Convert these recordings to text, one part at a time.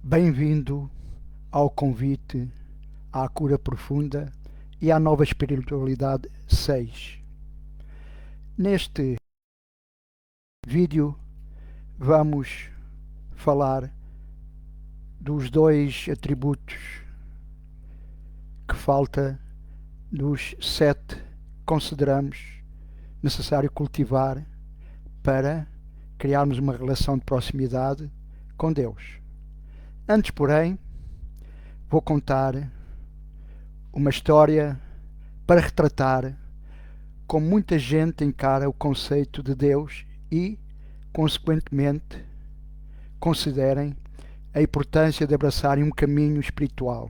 Bem-vindo ao convite à cura profunda e à nova espiritualidade 6. Neste vídeo vamos falar dos dois atributos que falta dos 7 que consideramos necessário cultivar para criarmos uma relação de proximidade com Deus. Antes, porém, vou contar uma história para retratar como muita gente encara o conceito de Deus e, consequentemente, considerem a importância de abraçarem um caminho espiritual.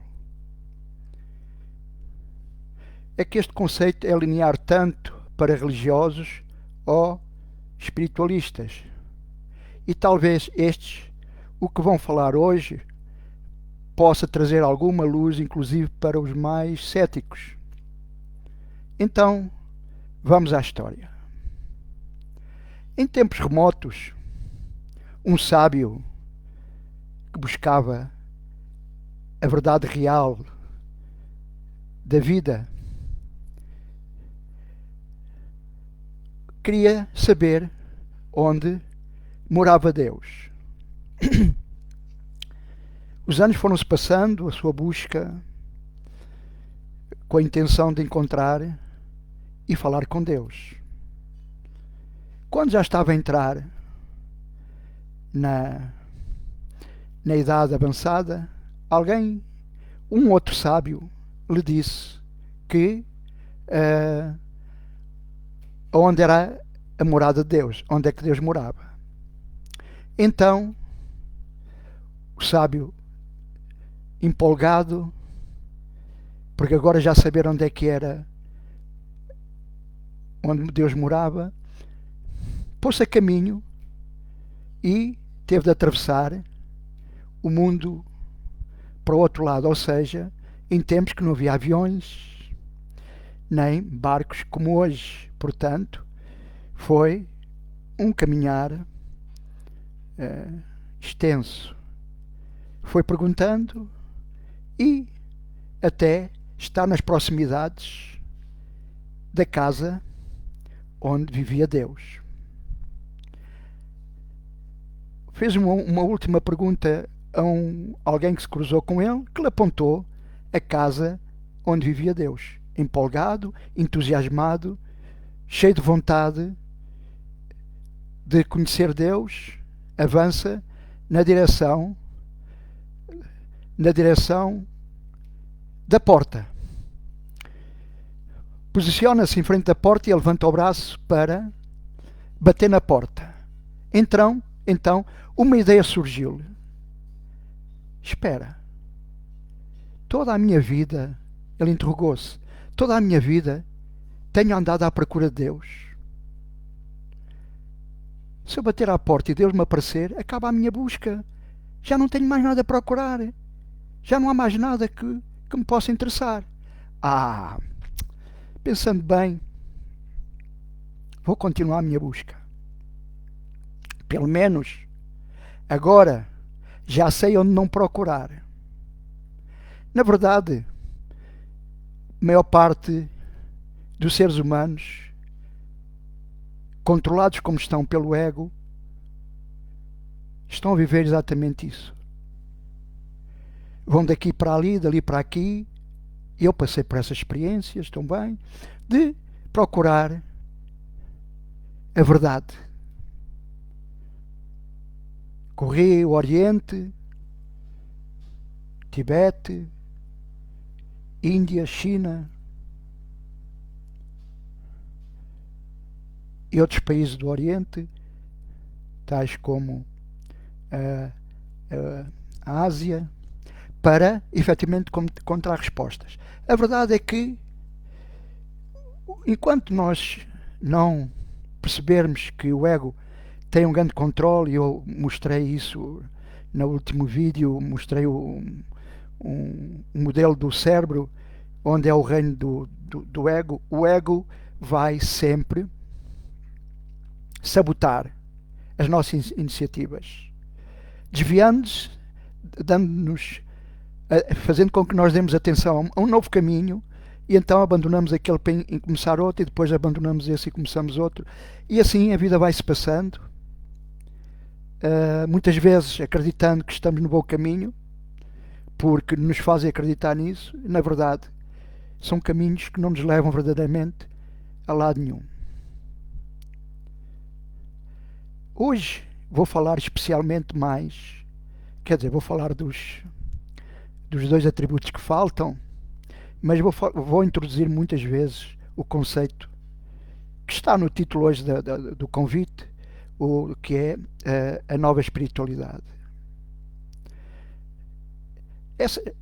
É que este conceito é linear tanto para religiosos ou espiritualistas. E talvez estes, o que vão falar hoje, possa trazer alguma luz, inclusive para os mais céticos. Então, vamos à história. Em tempos remotos, um sábio que buscava a verdade real da vida queria saber onde morava Deus. Os anos foram-se passando, a sua busca com a intenção de encontrar e falar com Deus. Quando já estava a entrar na idade avançada, um outro sábio, lhe disse que onde era a morada de Deus, onde é que Deus morava. Então, o sábio, empolgado, porque agora já saber onde é que era, onde Deus morava, pôs-se a caminho e teve de atravessar o mundo para o outro lado, ou seja, em tempos que não havia aviões nem barcos como hoje. Portanto, foi um caminhar extenso. Foi perguntando e até estar nas proximidades da casa onde vivia Deus. Fez uma última pergunta a alguém que se cruzou com ele, que lhe apontou a casa onde vivia Deus. Empolgado, entusiasmado, cheio de vontade de conhecer Deus, avança na direção da porta. Posiciona-se em frente da porta e levanta o braço para bater na porta. Então, uma ideia surgiu-lhe. Espera. Toda a minha vida, ele interrogou-se, toda a minha vida tenho andado à procura de Deus. Se eu bater à porta e Deus me aparecer, acaba a minha busca. Já não tenho mais nada a procurar. Já não há mais nada que me possa interessar. Pensando bem, vou continuar a minha busca. Pelo menos, agora, já sei onde não procurar. Na verdade, a maior parte dos seres humanos, controlados como estão pelo ego, estão a viver exatamente isso. Vão daqui para ali, dali para aqui. Eu passei por essas experiências também, de procurar a verdade. Corri o Oriente, Tibete, Índia, China e outros países do Oriente, tais como a Ásia, para efetivamente encontrar respostas. A verdade é que, enquanto nós não percebermos que o ego tem um grande controle, e eu mostrei isso no último vídeo, mostrei um modelo do cérebro, onde é o reino do ego, o ego vai sempre sabotar as nossas iniciativas, desviando-se dando-nos, fazendo com que nós demos atenção a um novo caminho, e então abandonamos aquele em começar outro, e depois abandonamos esse e começamos outro, e assim a vida vai-se passando, muitas vezes acreditando que estamos no bom caminho, porque nos fazem acreditar nisso. Na verdade, são caminhos que não nos levam verdadeiramente a lado nenhum. Hoje vou falar especialmente mais, vou falar dos 2 atributos que faltam, mas vou introduzir muitas vezes o conceito que está no título hoje do convite, o que é a nova espiritualidade.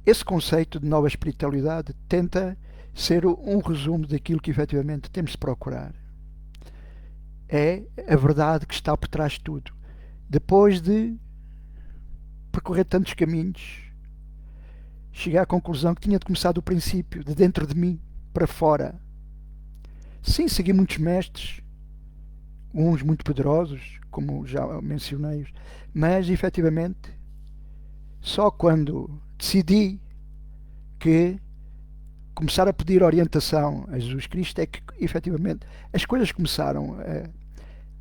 Esse conceito de nova espiritualidade tenta ser um resumo daquilo que efetivamente temos de procurar. É a verdade que está por trás de tudo. Depois de percorrer tantos caminhos, cheguei à conclusão que tinha de começar do princípio, de dentro de mim para fora. Sim, segui muitos mestres, uns muito poderosos, como já mencionei, mas efetivamente só quando decidi que começar a pedir orientação a Jesus Cristo é que efetivamente as coisas começaram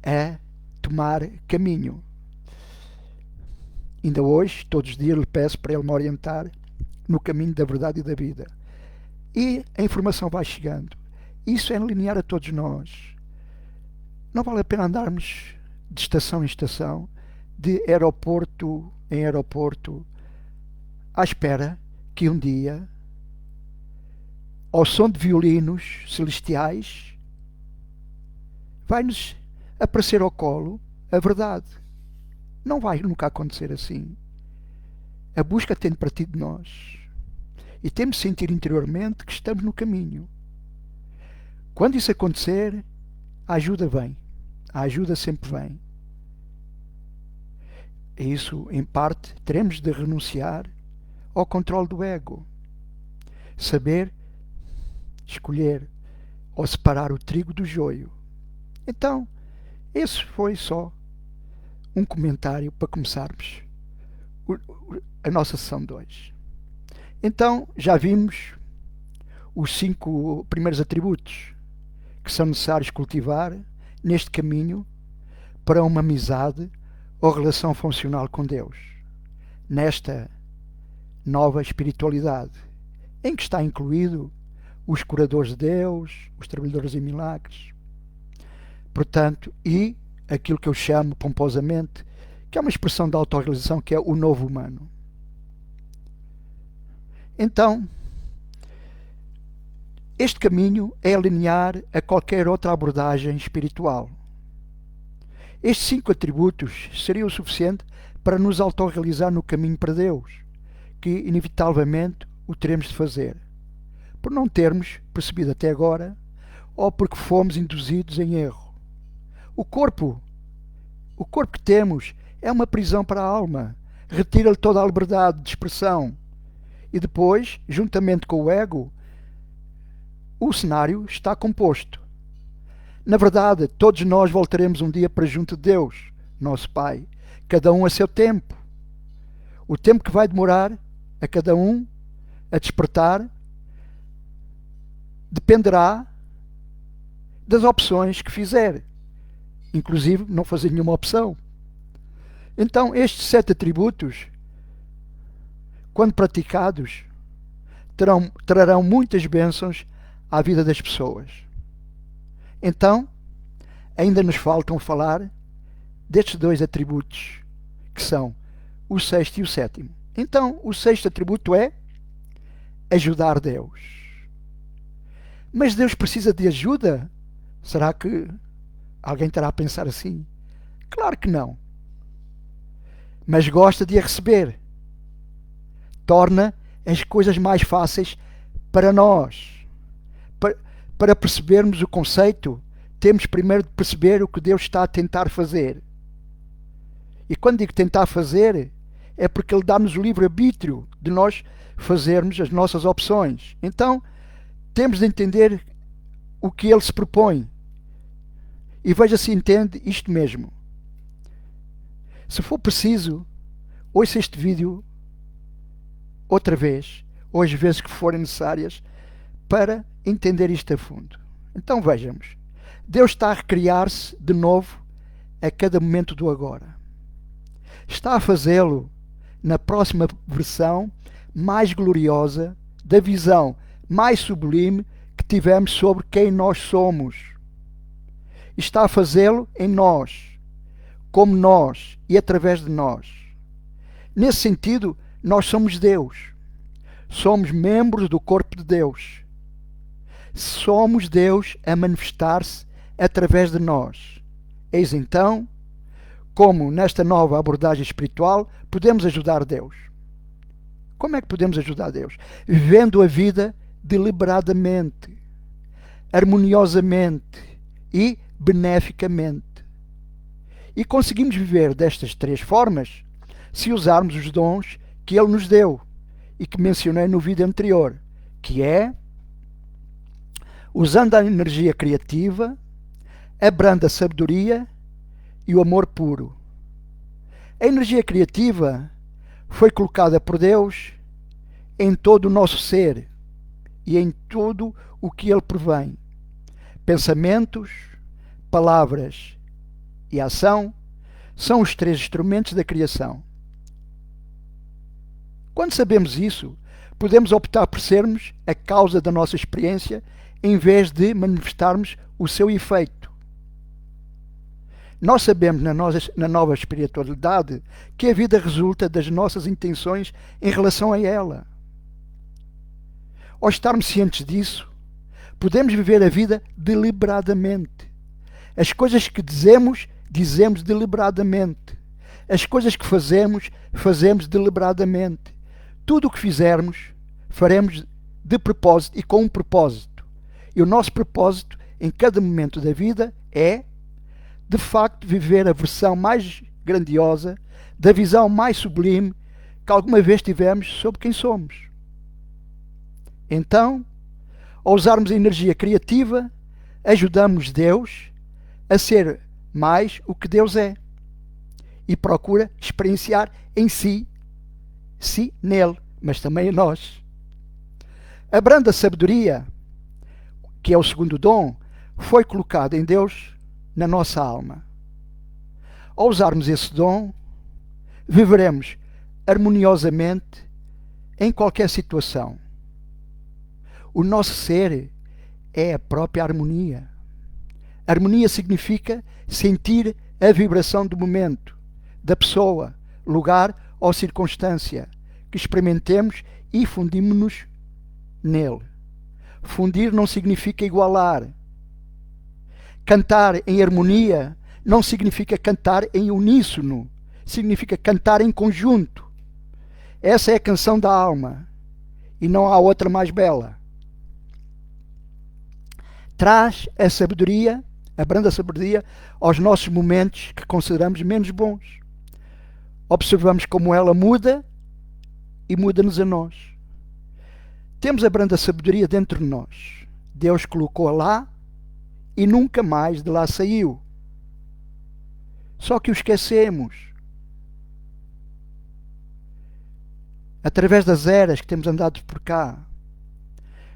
a tomar caminho. Ainda hoje, todos os dias, lhe peço para ele me orientar no caminho da verdade e da vida. E a informação vai chegando. Isso é linear a todos nós. Não vale a pena andarmos de estação em estação, de aeroporto em aeroporto, à espera que um dia, ao som de violinos celestiais, vai-nos aparecer ao colo a verdade. Não vai nunca acontecer assim. A busca tem de partir de nós. E temos de sentir interiormente que estamos no caminho. Quando isso acontecer, a ajuda vem. A ajuda sempre vem. E isso, em parte, teremos de renunciar ao controle do ego. Saber escolher ou separar o trigo do joio. Então, esse foi só um comentário para começarmos a nossa sessão de hoje. Então, já vimos os 5 primeiros atributos que são necessários cultivar neste caminho para uma amizade ou relação funcional com Deus, nesta nova espiritualidade, em que está incluído os curadores de Deus, os trabalhadores em milagres, portanto, e aquilo que eu chamo pomposamente, que é uma expressão de autorrealização, que é o novo humano. Então, este caminho é linear a qualquer outra abordagem espiritual. Estes 5 atributos seriam o suficiente para nos autorrealizar no caminho para Deus, que inevitavelmente o teremos de fazer, por não termos percebido até agora, ou porque fomos induzidos em erro. O corpo que temos é uma prisão para a alma, retira-lhe toda a liberdade de expressão. E depois, juntamente com o ego, o cenário está composto. Na verdade, todos nós voltaremos um dia para junto de Deus, nosso Pai, cada um a seu tempo. O tempo que vai demorar a cada um a despertar dependerá das opções que fizer, inclusive não fazer nenhuma opção. Então, estes 7 atributos, quando praticados, trarão muitas bênçãos à vida das pessoas. Então, ainda nos faltam falar destes 2 atributos, que são o 6º e o 7º. Então, o 6º atributo é ajudar Deus. Mas Deus precisa de ajuda? Será que alguém estará a pensar assim? Claro que não. Mas gosta de a receber. Torna as coisas mais fáceis para nós. Para percebermos o conceito, temos primeiro de perceber o que Deus está a tentar fazer. E quando digo tentar fazer, é porque Ele dá-nos o livre-arbítrio de nós fazermos as nossas opções. Então, temos de entender o que Ele se propõe. E veja se entende isto mesmo. Se for preciso, ouça este vídeo outra vez, ou as vezes que forem necessárias, para entender isto a fundo. Então vejamos. Deus está a recriar-se de novo a cada momento do agora. Está a fazê-lo na próxima versão mais gloriosa da visão mais sublime que tivemos sobre quem nós somos. Está a fazê-lo em nós, como nós e através de nós. Nesse sentido, nós somos Deus. Somos membros do corpo de Deus. Somos Deus a manifestar-se através de nós. Eis então como, nesta nova abordagem espiritual, podemos ajudar Deus. Como é que podemos ajudar Deus? Vivendo a vida deliberadamente, harmoniosamente e beneficamente. E conseguimos viver destas três formas se usarmos os dons que Ele nos deu e que mencionei no vídeo anterior, que é usando a energia criativa, a branda sabedoria e o amor puro. A energia criativa foi colocada por Deus em todo o nosso ser e em tudo o que Ele provém. Pensamentos, palavras e ação são os três instrumentos da criação. Quando sabemos isso, podemos optar por sermos a causa da nossa experiência em vez de manifestarmos o seu efeito. Nós sabemos na nova espiritualidade que a vida resulta das nossas intenções em relação a ela. Ao estarmos cientes disso, podemos viver a vida deliberadamente. As coisas que dizemos, dizemos deliberadamente. As coisas que fazemos, fazemos deliberadamente. Tudo o que fizermos, faremos de propósito e com um propósito. E o nosso propósito em cada momento da vida é, de facto, viver a versão mais grandiosa, da visão mais sublime que alguma vez tivemos sobre quem somos. Então, ao usarmos a energia criativa, ajudamos Deus a ser mais o que Deus é e procura experienciar em si nele, mas também em nós. A branda sabedoria, que é o segundo dom, foi colocada em Deus na nossa alma. Ao usarmos esse dom, viveremos harmoniosamente em qualquer situação. O nosso ser é a própria harmonia. Harmonia significa sentir a vibração do momento, da pessoa, lugar ou circunstância que experimentemos e fundimos-nos nele. Fundir não significa igualar. Cantar em harmonia não significa cantar em uníssono, significa cantar em conjunto. Essa é a canção da alma e não há outra mais bela. Traz a sabedoria, a branda sabedoria, aos nossos momentos que consideramos menos bons. Observamos como ela muda e muda-nos a nós. Temos a branda sabedoria dentro de nós. Deus colocou-a lá e nunca mais de lá saiu. Só que o esquecemos. Através das eras que temos andado por cá,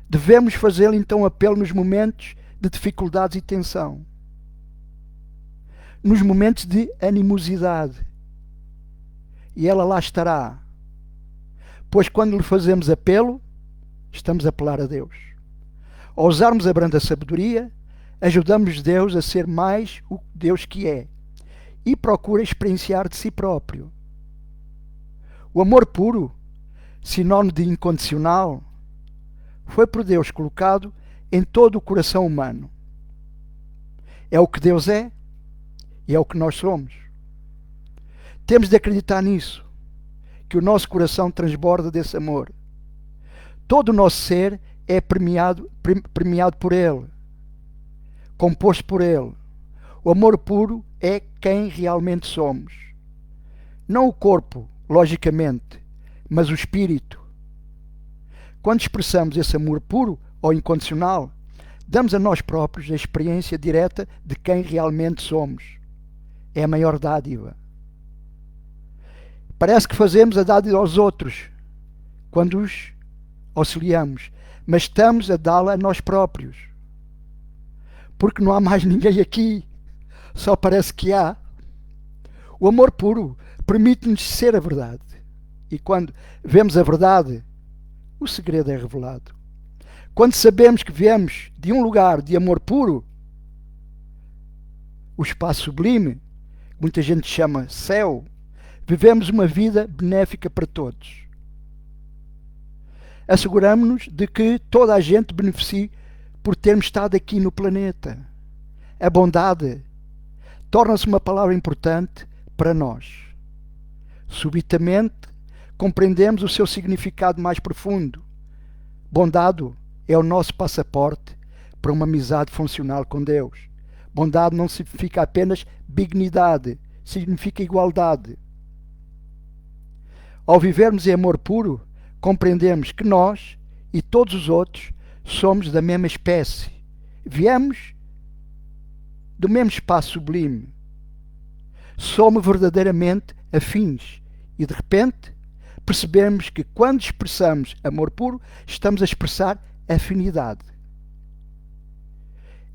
devemos fazer então apelo nos momentos de dificuldades e tensão, nos momentos de animosidade, e ela lá estará, pois quando lhe fazemos apelo, estamos a apelar a Deus. Ao usarmos a branda sabedoria, ajudamos Deus a ser mais o Deus que é e procura experienciar de si próprio. O amor puro, sinónimo de incondicional, foi por Deus colocado em todo o coração humano. É o que Deus é e é o que nós somos. Temos de acreditar nisso, que o nosso coração transborda desse amor. Todo o nosso ser é premiado por Ele, composto por Ele. O amor puro é quem realmente somos. Não o corpo, logicamente, mas o espírito. Quando expressamos esse amor puro ou incondicional, damos a nós próprios a experiência direta de quem realmente somos. É a maior dádiva. Parece que fazemos a dádiva aos outros, quando os auxiliamos, mas estamos a dá-la a nós próprios. Porque não há mais ninguém aqui, só parece que há. O amor puro permite-nos ser a verdade. E quando vemos a verdade, o segredo é revelado. Quando sabemos que viemos de um lugar de amor puro, o espaço sublime, muita gente chama céu, vivemos uma vida benéfica para todos. Asseguramos-nos de que toda a gente beneficie por termos estado aqui no planeta. A bondade torna-se uma palavra importante para nós. Subitamente compreendemos o seu significado mais profundo. Bondade é o nosso passaporte para uma amizade funcional com Deus. Bondade não significa apenas benignidade, significa igualdade. Ao vivermos em amor puro, compreendemos que nós e todos os outros somos da mesma espécie. Viemos do mesmo espaço sublime. Somos verdadeiramente afins e de repente percebemos que quando expressamos amor puro, estamos a expressar afinidade.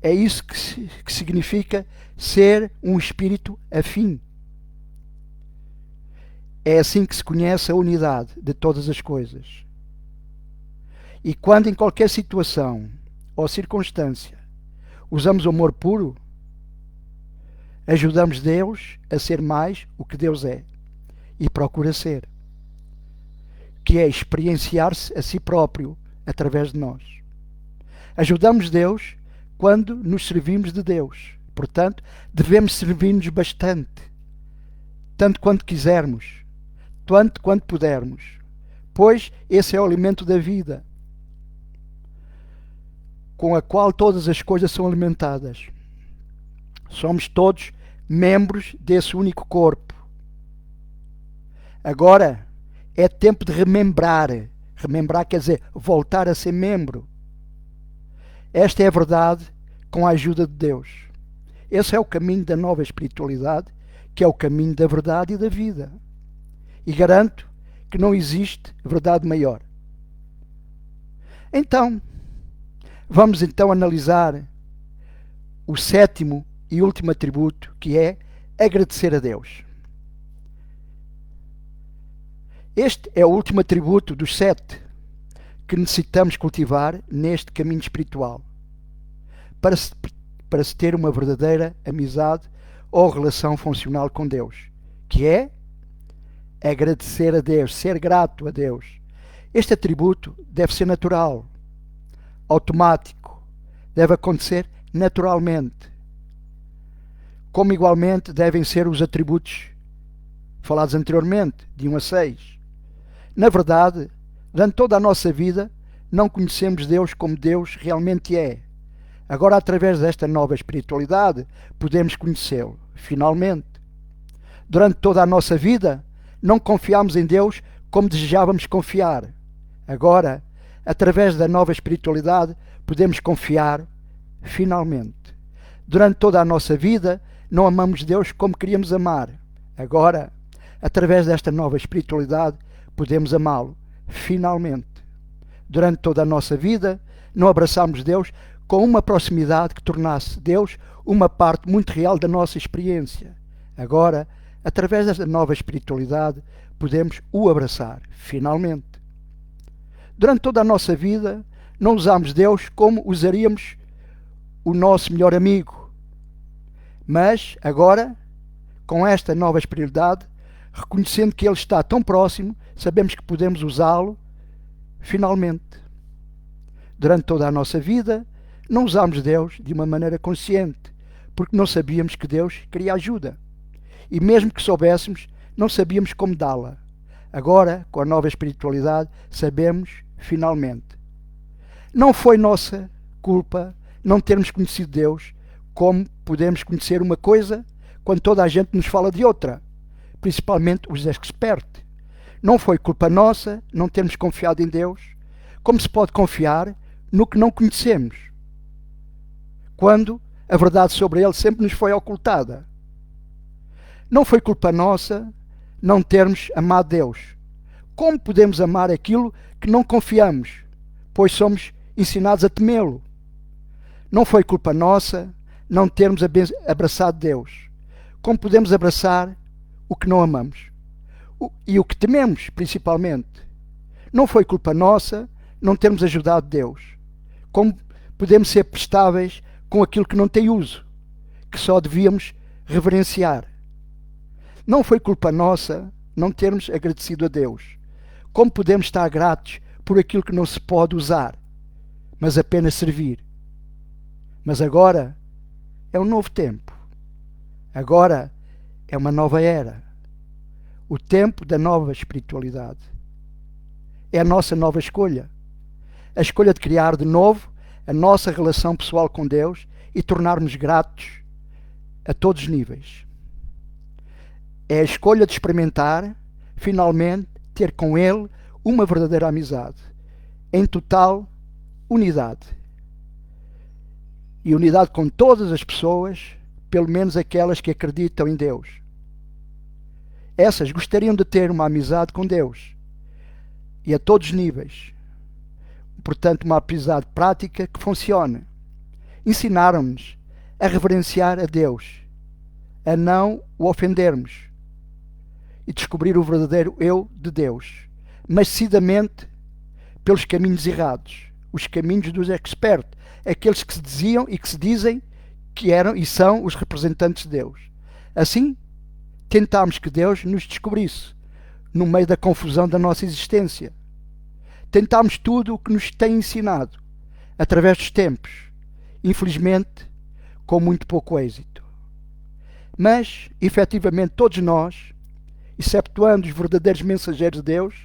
É isso que significa ser um espírito afim. É assim que se conhece a unidade de todas as coisas. E quando em qualquer situação ou circunstância usamos o amor puro, ajudamos Deus a ser mais o que Deus é e procura ser, que é experienciar-se a si próprio através de nós. Ajudamos Deus quando nos servimos de Deus. Portanto, devemos servir-nos bastante, tanto quanto quisermos, tanto quanto pudermos, pois esse é o alimento da vida, com a qual todas as coisas são alimentadas. Somos todos membros desse único corpo. Agora é tempo de remembrar. Remembrar quer dizer voltar a ser membro. Esta é a verdade com a ajuda de Deus. Esse é o caminho da nova espiritualidade, que é o caminho da verdade e da vida. E garanto que não existe verdade maior. Então, vamos então analisar o sétimo e último atributo, que é agradecer a Deus. Este é o último atributo dos 7 que necessitamos cultivar neste caminho espiritual para se ter uma verdadeira amizade ou relação funcional com Deus, que é agradecer a Deus, ser grato a Deus. Este atributo deve ser natural, automático, deve acontecer naturalmente, como igualmente devem ser os atributos falados anteriormente, de 1 a 6. Na verdade, durante toda a nossa vida, não conhecemos Deus como Deus realmente é. Agora, através desta nova espiritualidade, podemos conhecê-lo, finalmente. Durante toda a nossa vida, não confiámos em Deus como desejávamos confiar. Agora, através da nova espiritualidade, podemos confiar, finalmente. Durante toda a nossa vida, não amamos Deus como queríamos amar. Agora, através desta nova espiritualidade, podemos amá-lo, finalmente. Durante toda a nossa vida, não abraçámos Deus com uma proximidade que tornasse Deus uma parte muito real da nossa experiência. Agora, através desta nova espiritualidade, podemos o abraçar, finalmente. Durante toda a nossa vida, não usámos Deus como usaríamos o nosso melhor amigo. Mas, agora, com esta nova espiritualidade, reconhecendo que Ele está tão próximo, sabemos que podemos usá-lo, finalmente. Durante toda a nossa vida, não usámos Deus de uma maneira consciente, porque não sabíamos que Deus queria ajuda. E mesmo que soubéssemos, não sabíamos como dá-la. Agora, com a nova espiritualidade, sabemos, finalmente. Não foi nossa culpa não termos conhecido Deus, como podemos conhecer uma coisa quando toda a gente nos fala de outra, principalmente os experts. Não foi culpa nossa não termos confiado em Deus, como se pode confiar no que não conhecemos, quando a verdade sobre Ele sempre nos foi ocultada. Não foi culpa nossa não termos amado Deus, Como podemos amar aquilo que não confiamos, pois somos ensinados a temê-lo? Não foi culpa nossa não termos abraçado Deus. Como podemos abraçar o que não amamos? E o que tememos, principalmente? Não foi culpa nossa não termos ajudado Deus. Como podemos ser prestáveis com aquilo que não tem uso, que só devíamos reverenciar? Não foi culpa nossa não termos agradecido a Deus. Como podemos estar gratos por aquilo que não se pode usar, mas apenas servir? Mas agora é um novo tempo. Agora é uma nova era. O tempo da nova espiritualidade. É a nossa nova escolha. A escolha de criar de novo a nossa relação pessoal com Deus e tornarmos gratos a todos os níveis. É a escolha de experimentar, finalmente, ter com Ele uma verdadeira amizade, em total unidade. E unidade com todas as pessoas, pelo menos aquelas que acreditam em Deus. Essas gostariam de ter uma amizade com Deus, e a todos os níveis. Portanto, uma amizade prática que funcione. Ensinaram-nos a reverenciar a Deus, a não o ofendermos e descobrir o verdadeiro eu de Deus, mas decididamente pelos caminhos errados, os caminhos dos expertos, aqueles que se diziam e que se dizem que eram e são os representantes de Deus. Assim, tentámos que Deus nos descobrisse no meio da confusão da nossa existência. Tentámos tudo o que nos tem ensinado através dos tempos, infelizmente com muito pouco êxito. Mas, efetivamente, todos nós, exceptuando os verdadeiros mensageiros de Deus,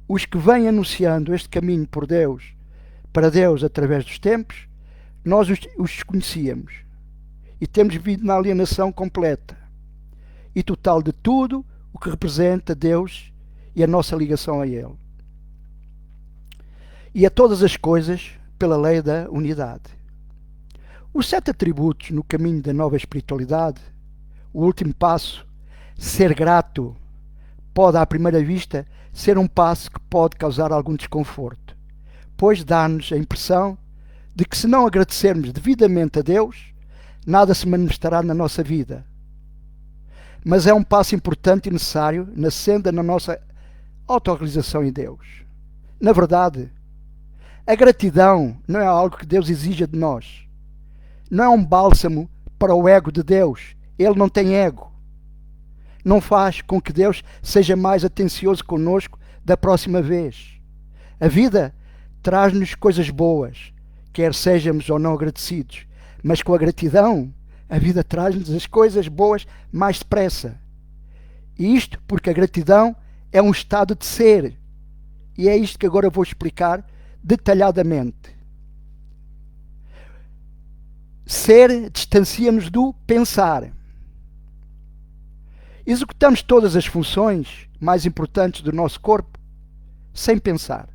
os que vêm anunciando este caminho por Deus, para Deus através dos tempos, nós os conhecíamos e temos vivido na alienação completa e total de tudo o que representa Deus e a nossa ligação a Ele. E a todas as coisas pela lei da unidade. Os 7 atributos no caminho da nova espiritualidade, o último passo, ser grato, pode à primeira vista ser um passo que pode causar algum desconforto, pois dá-nos a impressão de que se não agradecermos devidamente a Deus, nada se manifestará na nossa vida. Mas é um passo importante e necessário na senda da nossa autorrealização em Deus. Na verdade, a gratidão não é algo que Deus exija de nós. Não é um bálsamo para o ego de Deus. Ele não tem ego. Não faz com que Deus seja mais atencioso conosco da próxima vez. A vida traz-nos coisas boas, quer sejamos ou não agradecidos. Mas com a gratidão, a vida traz-nos as coisas boas mais depressa. E isto porque a gratidão é um estado de ser. E é isto que agora vou explicar detalhadamente. Ser distancia-nos do pensar. Executamos todas as funções mais importantes do nosso corpo sem pensar.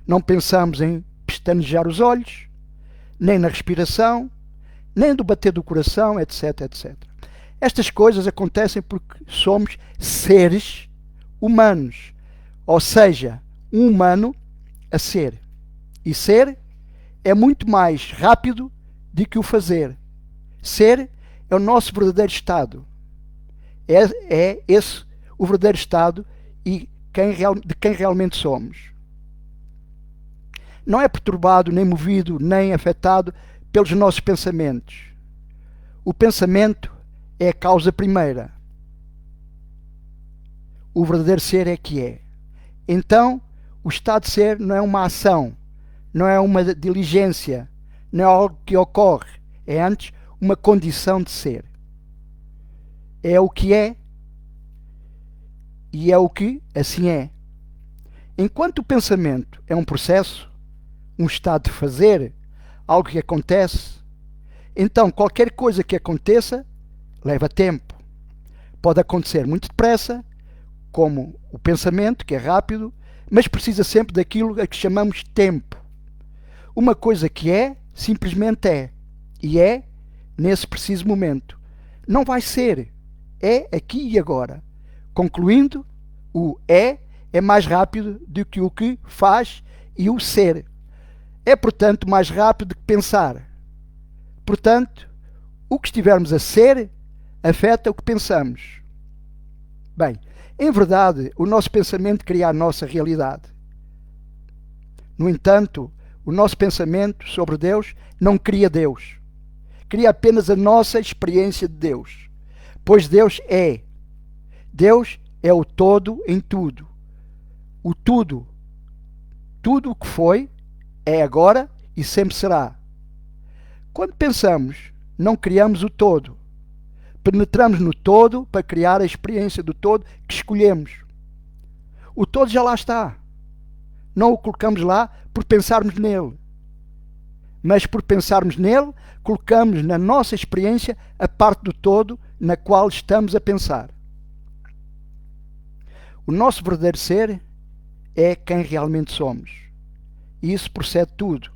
Não pensamos em pestanejar os olhos, nem na respiração, nem do bater do coração, etc, etc. Estas coisas acontecem porque somos seres humanos, ou seja, um humano a ser. E ser é muito mais rápido do que o fazer. Ser é o nosso verdadeiro estado. É esse o verdadeiro estado e de quem realmente somos. Não é perturbado, nem movido, nem afetado pelos nossos pensamentos. O pensamento é a causa primeira. O verdadeiro ser é que é. Então, o estado de ser não é uma ação, não é uma diligência, não é algo que ocorre. É antes uma condição de ser. É o que é e é o que assim é. Enquanto o pensamento é um processo, um estado de fazer, algo que acontece, então qualquer coisa que aconteça leva tempo. Pode acontecer muito depressa, como o pensamento, que é rápido, mas precisa sempre daquilo a que chamamos tempo. Uma coisa que é, simplesmente é. E é nesse preciso momento. Não vai ser. É aqui e agora. Concluindo, o é é mais rápido do que o que faz e o ser. É, portanto, mais rápido que pensar. Portanto, o que estivermos a ser afeta o que pensamos. Bem, em verdade, o nosso pensamento cria a nossa realidade. No entanto, o nosso pensamento sobre Deus não cria Deus. Cria apenas a nossa experiência de Deus. Pois Deus é. Deus é o todo em tudo. O tudo. Tudo o que foi, é agora e sempre será. Quando pensamos, não criamos o todo. Penetramos no todo para criar a experiência do todo que escolhemos. O todo já lá está. Não o colocamos lá por pensarmos nele. Mas por pensarmos nele, colocamos na nossa experiência a parte do todo na qual estamos a pensar. O nosso verdadeiro ser é quem realmente somos. E isso procede tudo.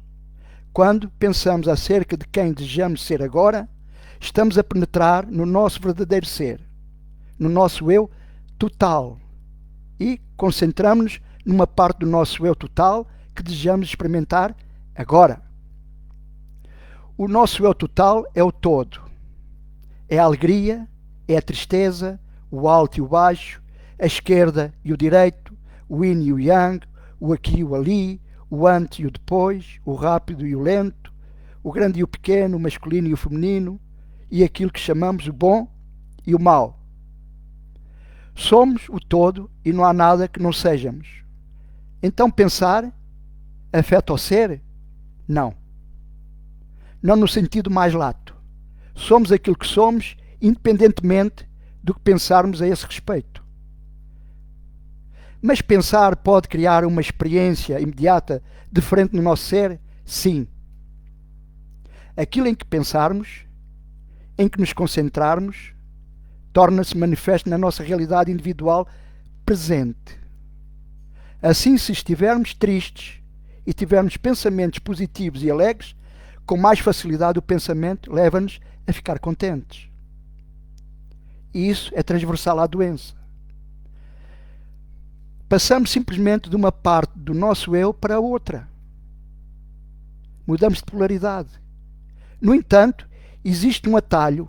Quando pensamos acerca de quem desejamos ser agora, estamos a penetrar no nosso verdadeiro ser, no nosso eu total. E concentramos-nos numa parte do nosso eu total que desejamos experimentar agora. O nosso eu total é o todo. É a alegria, é a tristeza, o alto e o baixo, a esquerda e o direito, o yin e o yang, o aqui e o ali, o antes e o depois, o rápido e o lento, o grande e o pequeno, o masculino e o feminino, e aquilo que chamamos o bom e o mau. Somos o todo e não há nada que não sejamos. Então pensar afeta o ser? Não. Não no sentido mais lato. Somos aquilo que somos, independentemente do que pensarmos a esse respeito. Mas pensar pode criar uma experiência imediata diferente no nosso ser? Sim. Aquilo em que pensarmos, em que nos concentrarmos, torna-se manifesto na nossa realidade individual presente. Assim, se estivermos tristes e tivermos pensamentos positivos e alegres, com mais facilidade o pensamento leva-nos a ficar contentes. E isso é transversal à doença. Passamos simplesmente de uma parte do nosso eu para outra. Mudamos de polaridade. No entanto, existe um atalho.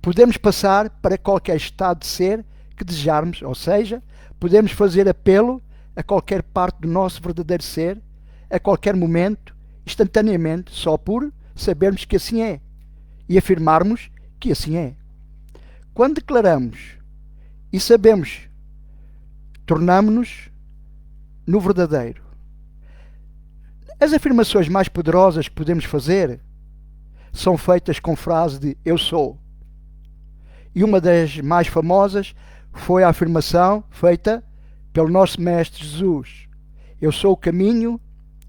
Podemos passar para qualquer estado de ser que desejarmos, ou seja, podemos fazer apelo a qualquer parte do nosso verdadeiro ser, a qualquer momento, instantaneamente, só por sabermos que assim é e afirmarmos que assim é. Quando declaramos e sabemos, tornamo-nos no verdadeiro. As afirmações mais poderosas que podemos fazer são feitas com frase de eu sou. E uma das mais famosas foi a afirmação feita pelo nosso Mestre Jesus. Eu sou o caminho,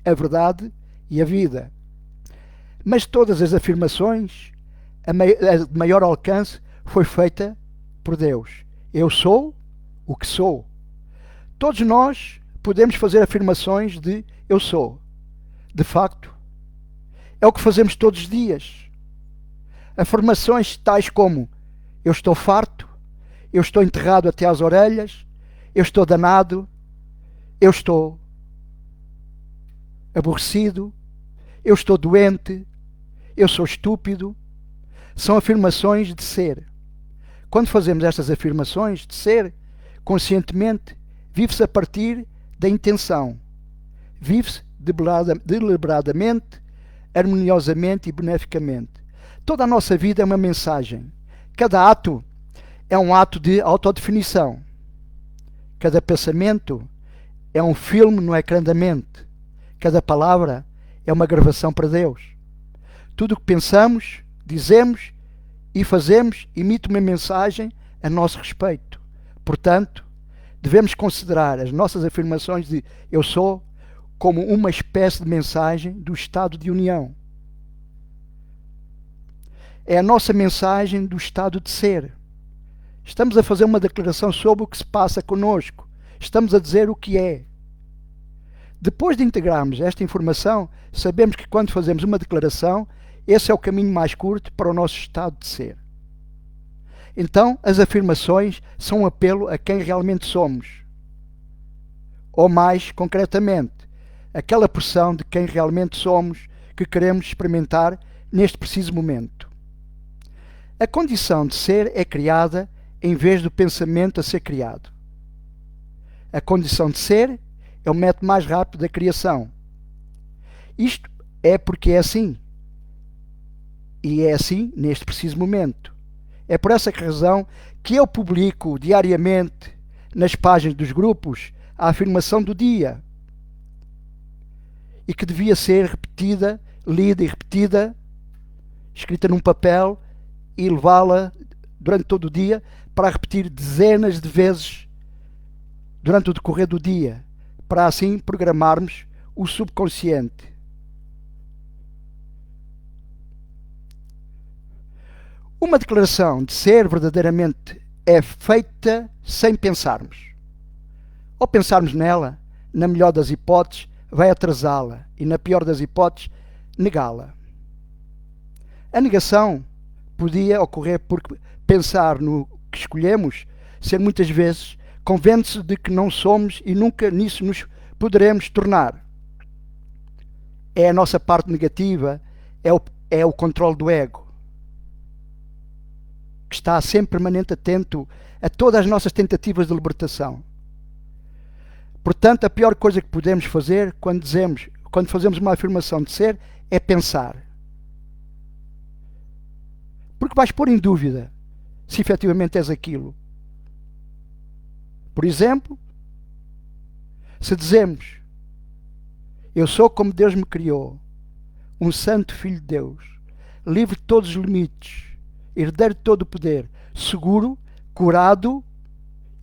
a verdade e a vida. Mas todas as afirmações, a de maior alcance, foi feita por Deus. Eu sou o que sou. Todos nós podemos fazer afirmações de eu sou. De facto, é o que fazemos todos os dias. Afirmações tais como eu estou farto, eu estou enterrado até às orelhas, eu estou danado, eu estou aborrecido, eu estou doente, eu sou estúpido. São afirmações de ser. Quando fazemos estas afirmações de ser, conscientemente, vive-se a partir da intenção. Vive-se deliberadamente, harmoniosamente e beneficamente. Toda a nossa vida é uma mensagem. Cada ato é um ato de autodefinição. Cada pensamento é um filme no ecrã da mente. Cada palavra é uma gravação para Deus. Tudo o que pensamos, dizemos e fazemos emite uma mensagem a nosso respeito. Portanto, devemos considerar as nossas afirmações de eu sou como uma espécie de mensagem do estado de união. É a nossa mensagem do estado de ser. Estamos a fazer uma declaração sobre o que se passa conosco. Estamos a dizer o que é. Depois de integrarmos esta informação, sabemos que quando fazemos uma declaração, esse é o caminho mais curto para o nosso estado de ser. Então, as afirmações são um apelo a quem realmente somos. Ou mais concretamente, aquela porção de quem realmente somos que queremos experimentar neste preciso momento. A condição de ser é criada em vez do pensamento a ser criado. A condição de ser é o método mais rápido da criação. Isto é porque é assim. E é assim neste preciso momento. É por essa razão que eu publico diariamente nas páginas dos grupos a afirmação do dia e que devia ser repetida, lida e repetida, escrita num papel e levá-la durante todo o dia para repetir dezenas de vezes durante o decorrer do dia, para assim programarmos o subconsciente. Uma declaração de ser verdadeiramente é feita sem pensarmos. Ao pensarmos nela, na melhor das hipóteses, vai atrasá-la e, na pior das hipóteses, negá-la. A negação podia ocorrer porque pensar no que escolhemos ser muitas vezes convence-se de que não somos e nunca nisso nos poderemos tornar. É a nossa parte negativa, é o controle do ego, que está sempre permanente atento a todas as nossas tentativas de libertação. Portanto, a pior coisa que podemos fazer quando fazemos uma afirmação de ser é pensar. Porque vais pôr em dúvida se efetivamente és aquilo. Por exemplo, se dizemos: eu sou como Deus me criou, um santo filho de Deus, livre de todos os limites, herdeiro de todo o poder, seguro, curado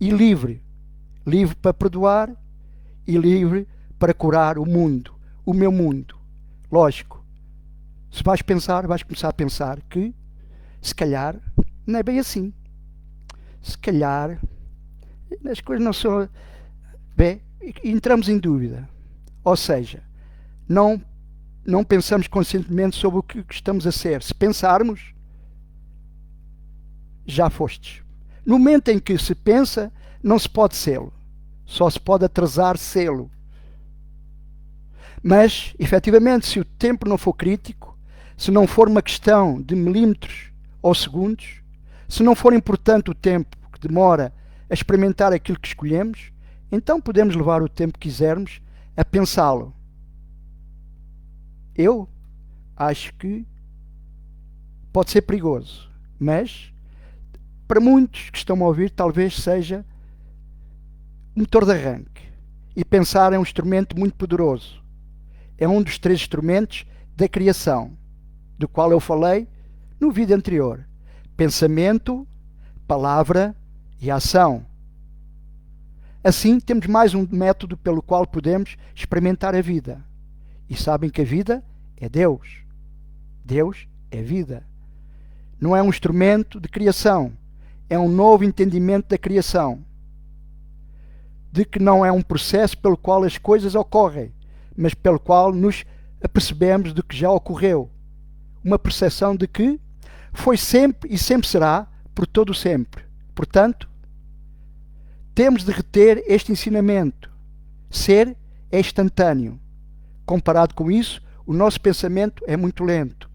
e livre. Livre para perdoar e livre para curar o mundo, o meu mundo. Lógico, se vais começar a pensar que, se calhar, não é bem assim. Se calhar, as coisas não são... Bem, entramos em dúvida. Ou seja, não pensamos conscientemente sobre o que estamos a ser. Se pensarmos, já fostes. No momento em que se pensa, não se pode sê-lo. Só se pode atrasar sê-lo. Mas, efetivamente, se o tempo não for crítico, se não for uma questão de milímetros ou segundos, se não for importante o tempo que demora a experimentar aquilo que escolhemos, então podemos levar o tempo que quisermos a pensá-lo. Eu acho que pode ser perigoso, mas para muitos que estão a ouvir talvez seja um motor de arranque. E pensar é um instrumento muito poderoso. É um dos 3 instrumentos da criação, do qual eu falei no vídeo anterior: pensamento, palavra e ação. Assim, temos mais um método pelo qual podemos experimentar a vida. E sabem que a vida é Deus. Deus é vida. Não é um instrumento de criação, é um novo entendimento da criação. De que não é um processo pelo qual as coisas ocorrem, mas pelo qual nos apercebemos de que já ocorreu. Uma percepção de que foi sempre e sempre será, por todo o sempre. Portanto, temos de reter este ensinamento. Ser é instantâneo. Comparado com isso, o nosso pensamento é muito lento.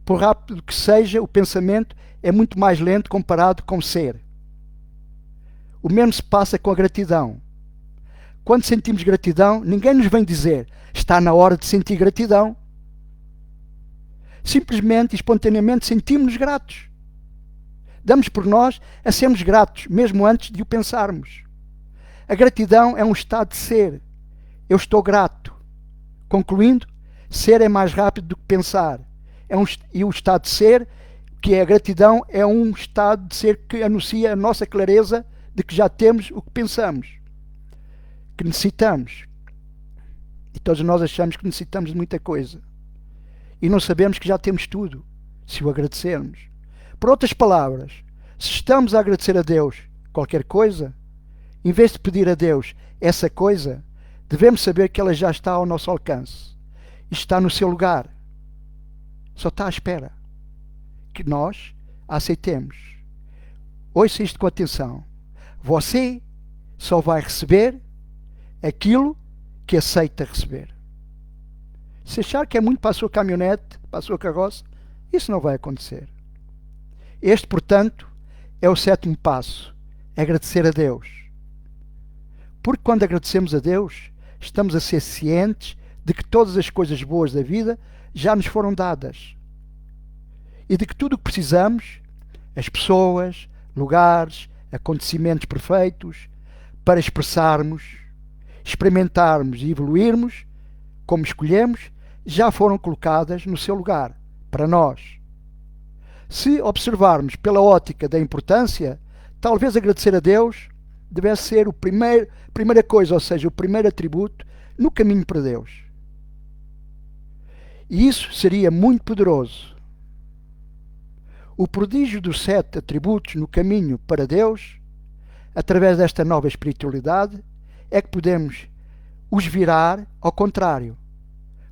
Por rápido que seja, o pensamento é muito mais lento comparado com ser. O mesmo se passa com a gratidão. Quando sentimos gratidão, ninguém nos vem dizer: está na hora de sentir gratidão. Simplesmente e espontaneamente sentimos-nos gratos. Damos por nós a sermos gratos, mesmo antes de o pensarmos. A gratidão é um estado de ser. Eu estou grato. Concluindo, ser é mais rápido do que pensar. E o estado de ser, que é a gratidão, é um estado de ser que anuncia a nossa clareza de que já temos o que pensamos, que necessitamos. E todos nós achamos que necessitamos de muita coisa. E não sabemos que já temos tudo, se o agradecermos. Por outras palavras, se estamos a agradecer a Deus qualquer coisa, em vez de pedir a Deus essa coisa, devemos saber que ela já está ao nosso alcance. E está no seu lugar. Só está à espera que nós a aceitemos. ouça isto com atenção. Você só vai receber aquilo que aceita receber. Se achar que é muito para a sua caminhonete, para a sua carroça, isso não vai acontecer. Este, portanto, é o 7º passo. Agradecer a Deus. Porque quando agradecemos a Deus, estamos a ser cientes de que todas as coisas boas da vida já nos foram dadas. E de que tudo o que precisamos, as pessoas, lugares, acontecimentos perfeitos, para expressarmos, experimentarmos e evoluirmos, como escolhemos, já foram colocadas no seu lugar, para nós. Se observarmos pela ótica da importância, talvez agradecer a Deus devesse ser a primeira coisa, ou seja, o primeiro atributo no caminho para Deus. E isso seria muito poderoso. O prodígio dos 7 atributos no caminho para Deus, através desta nova espiritualidade, é que podemos os virar ao contrário.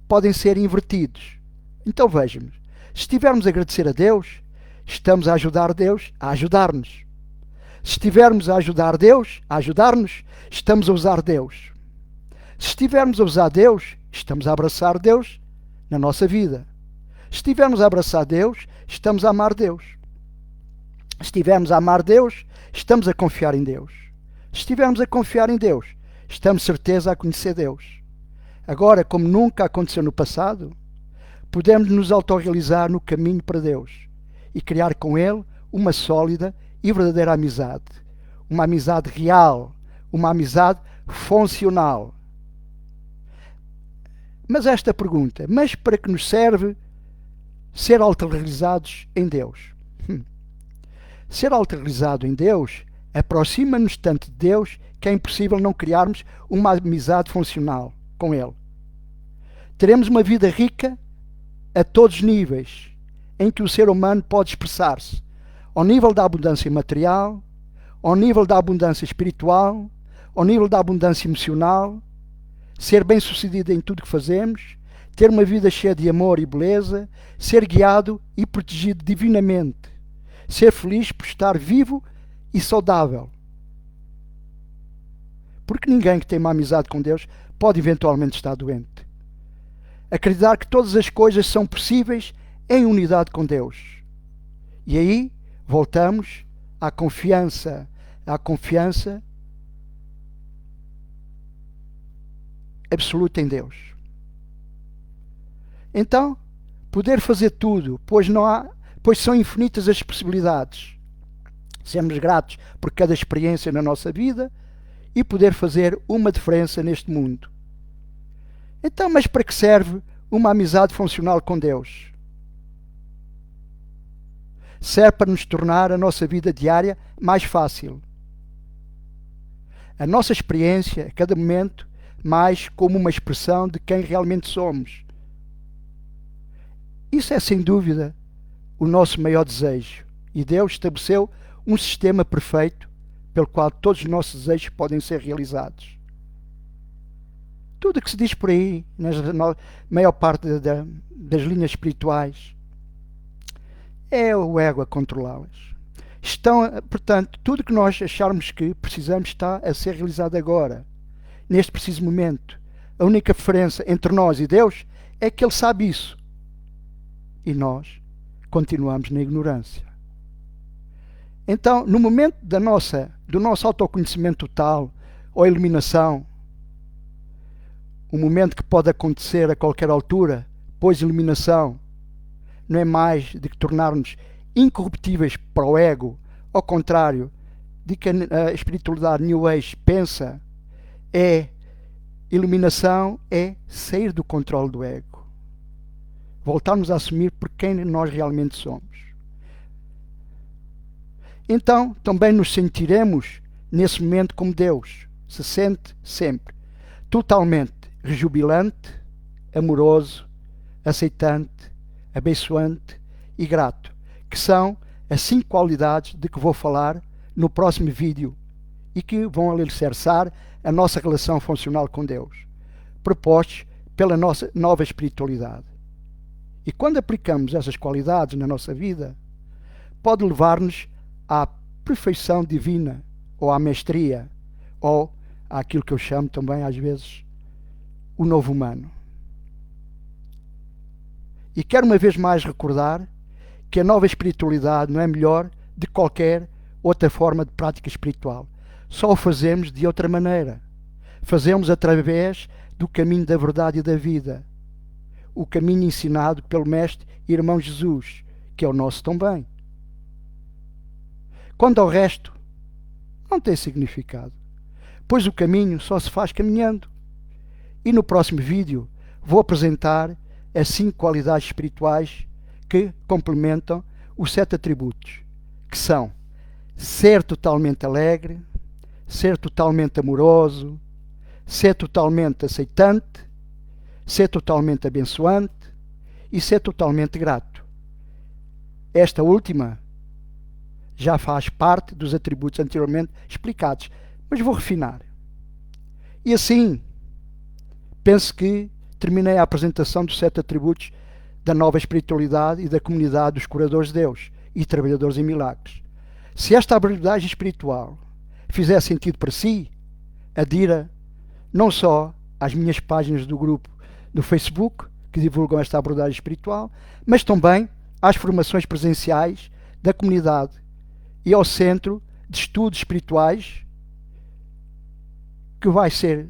Podem ser invertidos. Então vejamos, se estivermos a agradecer a Deus, estamos a ajudar Deus a ajudar-nos. Se estivermos a ajudar Deus a ajudar-nos, estamos a usar Deus. Se estivermos a usar Deus, estamos a abraçar Deus na nossa vida. Se estivermos a abraçar Deus, estamos a amar Deus. Se estivermos a amar Deus, estamos a confiar em Deus. Se estivermos a confiar em Deus, estamos certeza a conhecer Deus. Agora, como nunca aconteceu no passado, podemos nos autorrealizar no caminho para Deus e criar com Ele uma sólida e verdadeira amizade. Uma amizade real, uma amizade funcional. Mas esta pergunta, mas para que nos serve ser autorrealizados em Deus? Ser autorrealizado em Deus aproxima-nos tanto de Deus que é impossível não criarmos uma amizade funcional com Ele. Teremos uma vida rica a todos os níveis, em que o ser humano pode expressar-se, ao nível da abundância material, ao nível da abundância espiritual, ao nível da abundância emocional, ser bem-sucedido em tudo que fazemos, ter uma vida cheia de amor e beleza, ser guiado e protegido divinamente, ser feliz por estar vivo e saudável. Porque ninguém que tem uma amizade com Deus pode eventualmente estar doente. Acreditar que todas as coisas são possíveis em unidade com Deus. E aí voltamos à confiança absoluta em Deus. Então, poder fazer tudo, pois são infinitas as possibilidades. Sermos gratos por cada experiência na nossa vida e poder fazer uma diferença neste mundo. Então, mas para que serve uma amizade funcional com Deus? Serve para nos tornar a nossa vida diária mais fácil. A nossa experiência, a cada momento, mais como uma expressão de quem realmente somos. Isso é, sem dúvida, o nosso maior desejo. E Deus estabeleceu um sistema perfeito pelo qual todos os nossos desejos podem ser realizados. Tudo o que se diz por aí, na maior parte das linhas espirituais, é o ego a controlá-las. Portanto, tudo o que nós acharmos que precisamos está a ser realizado agora, neste preciso momento. A única diferença entre nós e Deus é que Ele sabe isso. E nós continuamos na ignorância. Então, no momento do nosso autoconhecimento total, ou iluminação, um momento que pode acontecer a qualquer altura, pois iluminação não é mais de que tornar-nos incorruptíveis para o ego, ao contrário de que a espiritualidade New Age pensa, iluminação é sair do controle do ego. Voltarmos a assumir por quem nós realmente somos. Então, também nos sentiremos nesse momento como Deus se sente sempre, totalmente rejubilante, amoroso, aceitante, abençoante e grato, que são as 5 qualidades de que vou falar no próximo vídeo e que vão alicerçar a nossa relação funcional com Deus, propostos pela nossa nova espiritualidade. E quando aplicamos essas qualidades na nossa vida, pode levar-nos à perfeição divina, ou à mestria, ou àquilo que eu chamo também às vezes o novo humano. E quero uma vez mais recordar que a nova espiritualidade não é melhor de qualquer outra forma de prática espiritual. Só o fazemos de outra maneira. Fazemos através do caminho da verdade e da vida. O caminho ensinado pelo Mestre e Irmão Jesus, que é o nosso também. Quanto ao resto, não tem significado, pois o caminho só se faz caminhando. E no próximo vídeo vou apresentar as 5 qualidades espirituais que complementam os 7 atributos, que são ser totalmente alegre, ser totalmente amoroso, ser totalmente aceitante, ser totalmente abençoante e ser totalmente grato. Esta última já faz parte dos atributos anteriormente explicados, mas vou refinar. E assim, penso que terminei a apresentação dos 7 atributos da nova espiritualidade e da comunidade dos curadores de Deus e trabalhadores em milagres. Se esta abordagem espiritual fizer sentido para si, adira não só às minhas páginas do grupo do Facebook, que divulgam esta abordagem espiritual, mas também às formações presenciais da comunidade e ao Centro de Estudos Espirituais, que vai ser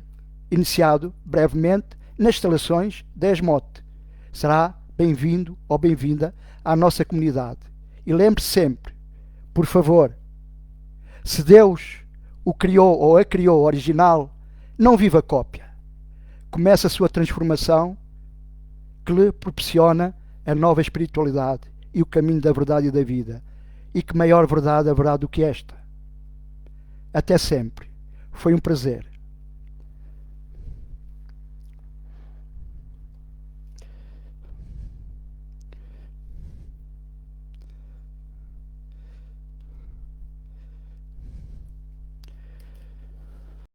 iniciado brevemente nas instalações da ESMOT. Será bem-vindo ou bem-vinda à nossa comunidade. E lembre-se sempre, por favor, se Deus o criou ou a criou original, não viva cópia. Comece a sua transformação que lhe proporciona a nova espiritualidade e o caminho da verdade e da vida. E que maior verdade haverá do que esta? Até sempre. Foi um prazer.